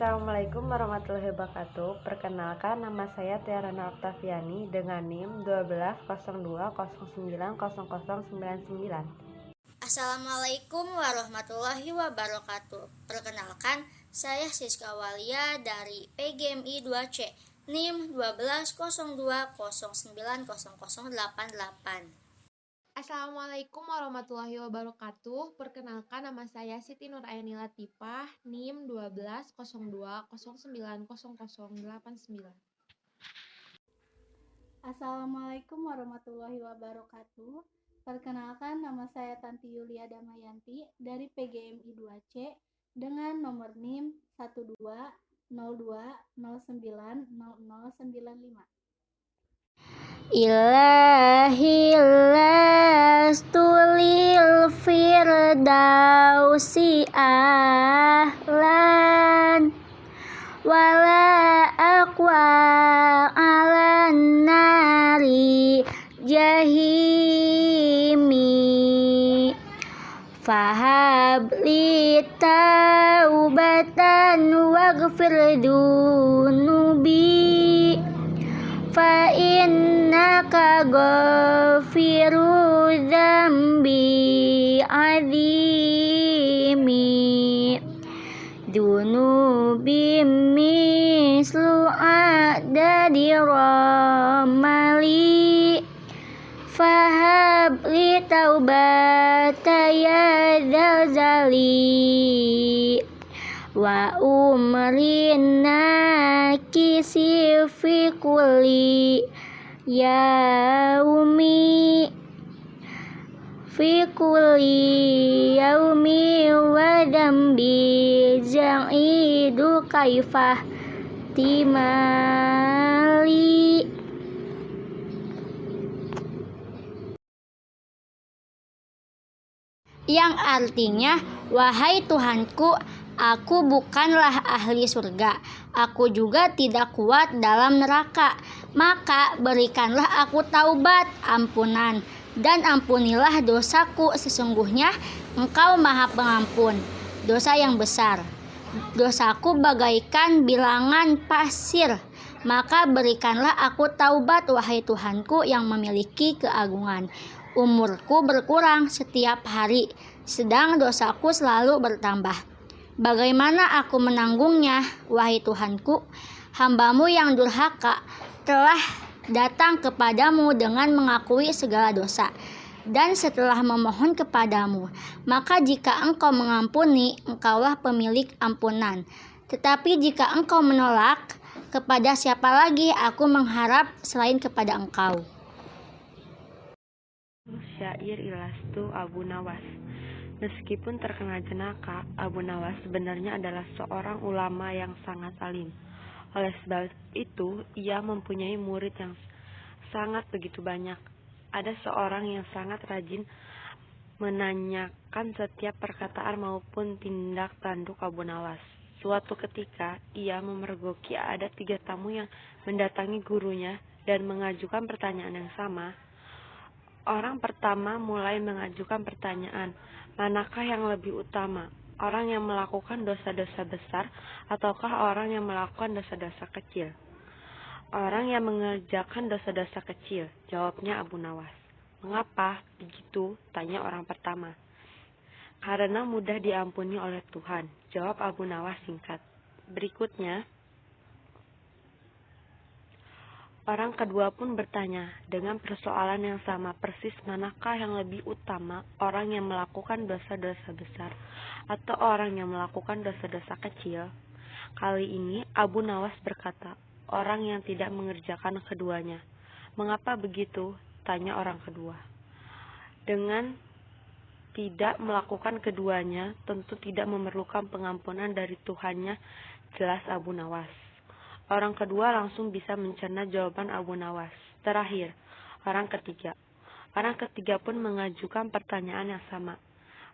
Assalamualaikum warahmatullahi wabarakatuh. Perkenalkan, nama saya Tiarana Oktaviani dengan NIM 1202090099. Assalamualaikum warahmatullahi wabarakatuh. Perkenalkan, saya Siska Walia dari PGMI 2C, NIM 1202090088. Assalamualaikum warahmatullahi wabarakatuh. Perkenalkan, nama saya Siti Nuraini Latifah, NIM 1202090089. Assalamualaikum warahmatullahi wabarakatuh. Perkenalkan, nama saya Tanti Yulia Damayanti dari PGMI 2C dengan nomor NIM 1202090095. Ilahi lastu lil firdausi ahlan wala aqwa alan nari jahimi fahabli taubatan waghfir dunubi fa innaka ghafiru dzambi azimi dunubi mislu adadi ramali fahabli taubata ya dzali wa umrina kisi fi kulli yaumi wa dambi ja'idu kaifah timali. Yang artinya, wahai Tuhanku, aku bukanlah ahli surga, aku juga tidak kuat dalam neraka. Maka berikanlah aku taubat, ampunan, dan ampunilah dosaku. Sesungguhnya Engkau Maha Pengampun dosa yang besar. Dosaku bagaikan bilangan pasir. Maka berikanlah aku taubat, wahai Tuhanku yang memiliki keagungan. Umurku berkurang setiap hari, sedang dosaku selalu bertambah. Bagaimana aku menanggungnya, wahai Tuhanku? Hamba-Mu yang durhaka telah datang kepadamu dengan mengakui segala dosa, dan setelah memohon kepadamu, maka jika Engkau mengampuni, Engkaulah pemilik ampunan. Tetapi jika Engkau menolak, kepada siapa lagi aku mengharap selain kepada Engkau? Syair Ilastu Abu Nawas. Meskipun terkena jenaka, Abu Nawas sebenarnya adalah seorang ulama yang sangat alim. Oleh sebab itu, ia mempunyai murid yang sangat begitu banyak. Ada seorang yang sangat rajin menanyakan setiap perkataan maupun tindak tanduk Abu Nawas. Suatu ketika, ia memergoki ada 3 tamu yang mendatangi gurunya dan mengajukan pertanyaan yang sama. Orang pertama mulai mengajukan pertanyaan, manakah yang lebih utama, orang yang melakukan dosa-dosa besar ataukah orang yang melakukan dosa-dosa kecil? Orang yang mengerjakan dosa-dosa kecil, jawabnya Abu Nawas. Mengapa begitu? Tanya orang pertama. Karena mudah diampuni oleh Tuhan, jawab Abu Nawas singkat. Berikutnya, orang kedua pun bertanya dengan persoalan yang sama persis, manakah yang lebih utama, orang yang melakukan dosa-dosa besar atau orang yang melakukan dosa-dosa kecil? Kali ini Abu Nawas berkata, orang yang tidak mengerjakan keduanya. Mengapa begitu? Tanya orang kedua. Dengan tidak melakukan keduanya, tentu tidak memerlukan pengampunan dari Tuhannya, jelas Abu Nawas. Orang kedua langsung bisa mencerna jawaban Abu Nawas. Terakhir, orang ketiga. Orang ketiga pun mengajukan pertanyaan yang sama.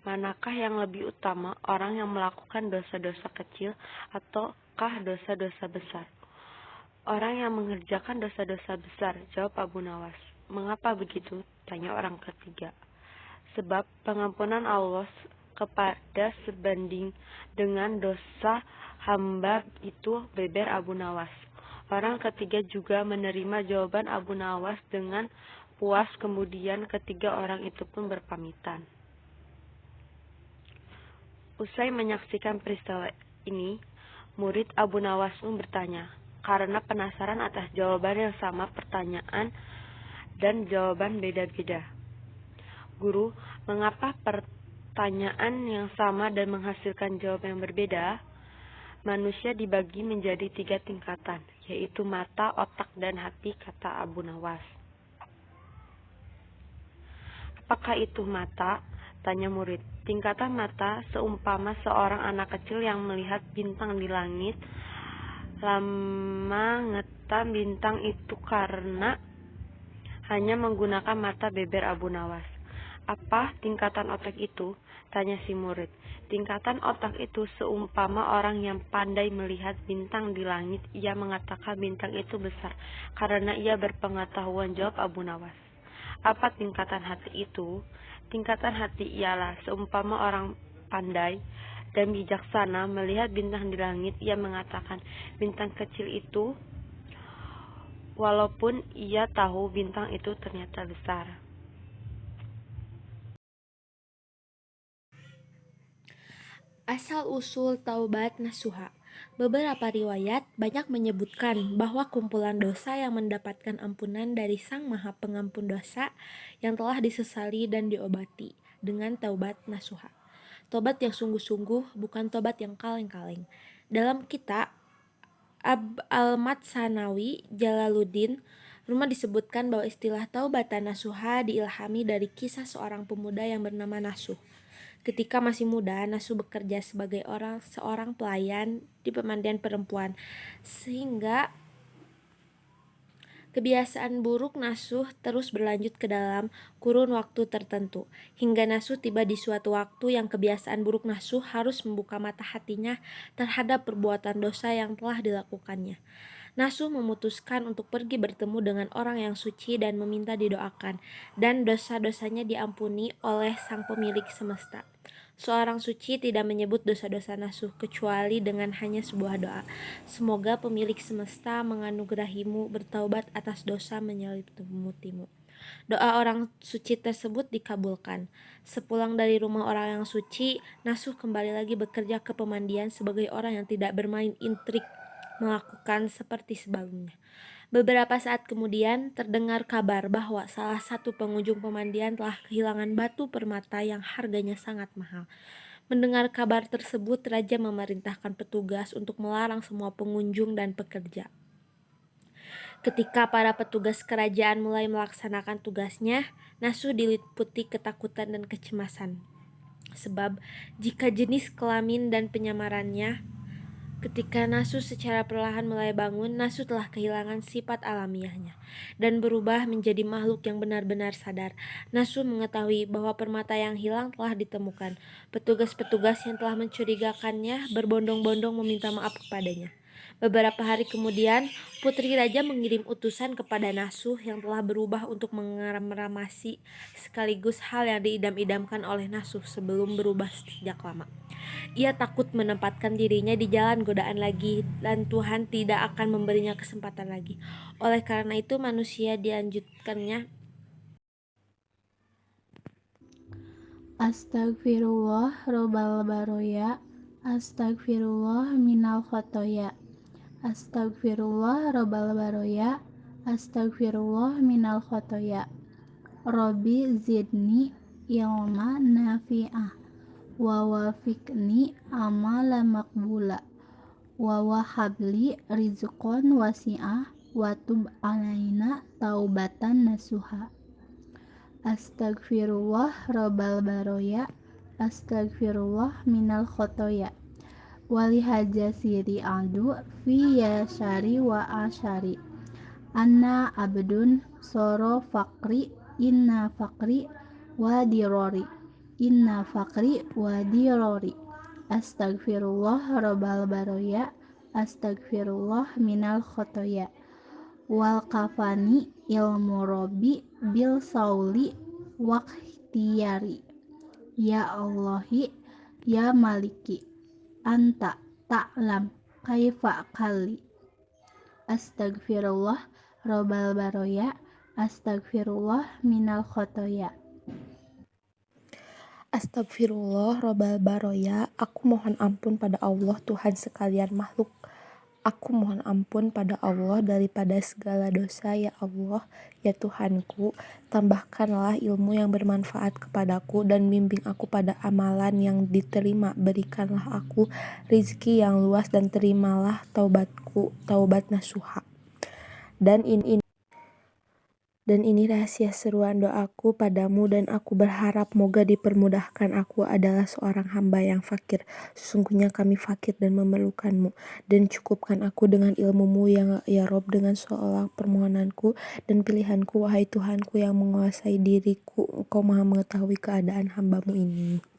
Manakah yang lebih utama, orang yang melakukan dosa-dosa kecil ataukah dosa-dosa besar? Orang yang mengerjakan dosa-dosa besar, jawab Abu Nawas. Mengapa begitu? Tanya orang ketiga. Sebab pengampunan Allah kepada sebanding dengan dosa hamba itu, beber Abu Nawas. Orang ketiga juga menerima jawaban Abu Nawas dengan puas. Kemudian ketiga orang itu pun berpamitan. Usai menyaksikan peristiwa ini, murid Abu Nawas pun bertanya, karena penasaran atas jawaban yang sama pertanyaan dan jawaban beda-beda. Guru, mengapa pertanyaan yang sama dan menghasilkan jawaban yang berbeda? Manusia dibagi menjadi 3 tingkatan, yaitu mata, otak, dan hati, kata Abu Nawas. Apakah itu mata? Tanya murid. Tingkatan mata seumpama seorang anak kecil yang melihat bintang di langit, lama ngetam bintang itu karena hanya menggunakan mata, beber Abu Nawas. Apa tingkatan otak itu? Tanya si murid. Tingkatan otak itu seumpama orang yang pandai melihat bintang di langit. Ia mengatakan bintang itu besar karena ia berpengetahuan, jawab Abu Nawas. Apa tingkatan hati itu? Tingkatan hati ialah seumpama orang pandai dan bijaksana melihat bintang di langit. Ia mengatakan bintang kecil itu, walaupun ia tahu bintang itu ternyata besar. Asal-usul taubat nasuha. Beberapa riwayat banyak menyebutkan bahwa kumpulan dosa yang mendapatkan ampunan dari Sang Maha Pengampun dosa yang telah disesali dan diobati dengan taubat nasuha. Tobat yang sungguh-sungguh, bukan tobat yang kaleng-kaleng. Dalam kitab Al-Mat Sanawi Jalaluddin Rumah disebutkan bahwa istilah taubatan nasuha diilhami dari kisah seorang pemuda yang bernama Nasuh. Ketika masih muda, Nasuh bekerja sebagai seorang pelayan di pemandian perempuan, sehingga kebiasaan buruk Nasuh terus berlanjut ke dalam kurun waktu tertentu, hingga Nasuh tiba di suatu waktu yang kebiasaan buruk Nasuh harus membuka mata hatinya terhadap perbuatan dosa yang telah dilakukannya. Nasuh memutuskan untuk pergi bertemu dengan orang yang suci dan meminta didoakan, dan dosa-dosanya diampuni oleh Sang Pemilik Semesta. Seorang suci tidak menyebut dosa-dosa Nasuh kecuali dengan hanya sebuah doa. Semoga Pemilik Semesta menganugerahimu bertaubat atas dosa menyelimutimu. Doa orang suci tersebut dikabulkan. Sepulang dari rumah orang yang suci, Nasuh kembali lagi bekerja ke pemandian sebagai orang yang tidak bermain intrik, melakukan seperti sebelumnya. Beberapa saat kemudian terdengar kabar bahwa salah satu pengunjung pemandian telah kehilangan batu permata yang harganya sangat mahal. Mendengar kabar tersebut, raja memerintahkan petugas untuk melarang semua pengunjung dan pekerja. Ketika para petugas kerajaan mulai melaksanakan tugasnya, Nasuh diliputi ketakutan dan kecemasan. Sebab jika jenis kelamin dan penyamarannya, ketika Nasuh secara perlahan mulai bangun, Nasuh telah kehilangan sifat alamiahnya dan berubah menjadi makhluk yang benar-benar sadar. Nasuh mengetahui bahwa permata yang hilang telah ditemukan. Petugas-petugas yang telah mencurigakannya berbondong-bondong meminta maaf kepadanya. Beberapa hari kemudian, putri raja mengirim utusan kepada Nasuh yang telah berubah untuk mengeramasi sekaligus hal yang diidam-idamkan oleh Nasuh sebelum berubah sejak lama. Ia takut menempatkan dirinya di jalan godaan lagi, dan Tuhan tidak akan memberinya kesempatan lagi. Oleh karena itu manusia dianjurkannya Astagfirullah robbal baroya, astagfirullah minal khotoya, astagfirullah robbal baroya, astagfirullah minal khotoya. Robbi zidni ilma nafi'ah, wa wafiqni amala maqbula, wa wahabli rizqon wasi'ah, wa tub alaina taubatan nasuha. Astagfirullah robbal baroya, astagfirullah minal khotoya, wali hajasiri adu fi yashari wa ashari, anna abdun soro fakri, inna fakri wa dirori, inna fakri wa dirori. Astagfirullah robbal baroya, astagfirullah minal khotoya, wal kafani ilmu robbi bil sauli waktiyari, ya Allahi Ya Maliki, anta ta'lam kaifa kali. Astagfirullah robbal baroya, astagfirullah minal khotoya. Astagfirullah robbal baroya, aku mohon ampun pada Allah Tuhan sekalian makhluk. Aku mohon ampun pada Allah daripada segala dosa, ya Allah, ya Tuhanku. Tambahkanlah ilmu yang bermanfaat kepadaku dan bimbing aku pada amalan yang diterima. Berikanlah aku rizki yang luas dan terimalah taubatku, taubat nasuha. Dan ini rahasia seruan doaku padamu, dan aku berharap moga dipermudahkan. Aku adalah seorang hamba yang fakir. Sesungguhnya kami fakir dan memerlukanmu. Dan cukupkan aku dengan ilmumu ya Rob, dengan seolah permohonanku dan pilihanku. Wahai Tuhanku yang menguasai diriku, Engkau maha mengetahui keadaan hambamu ini.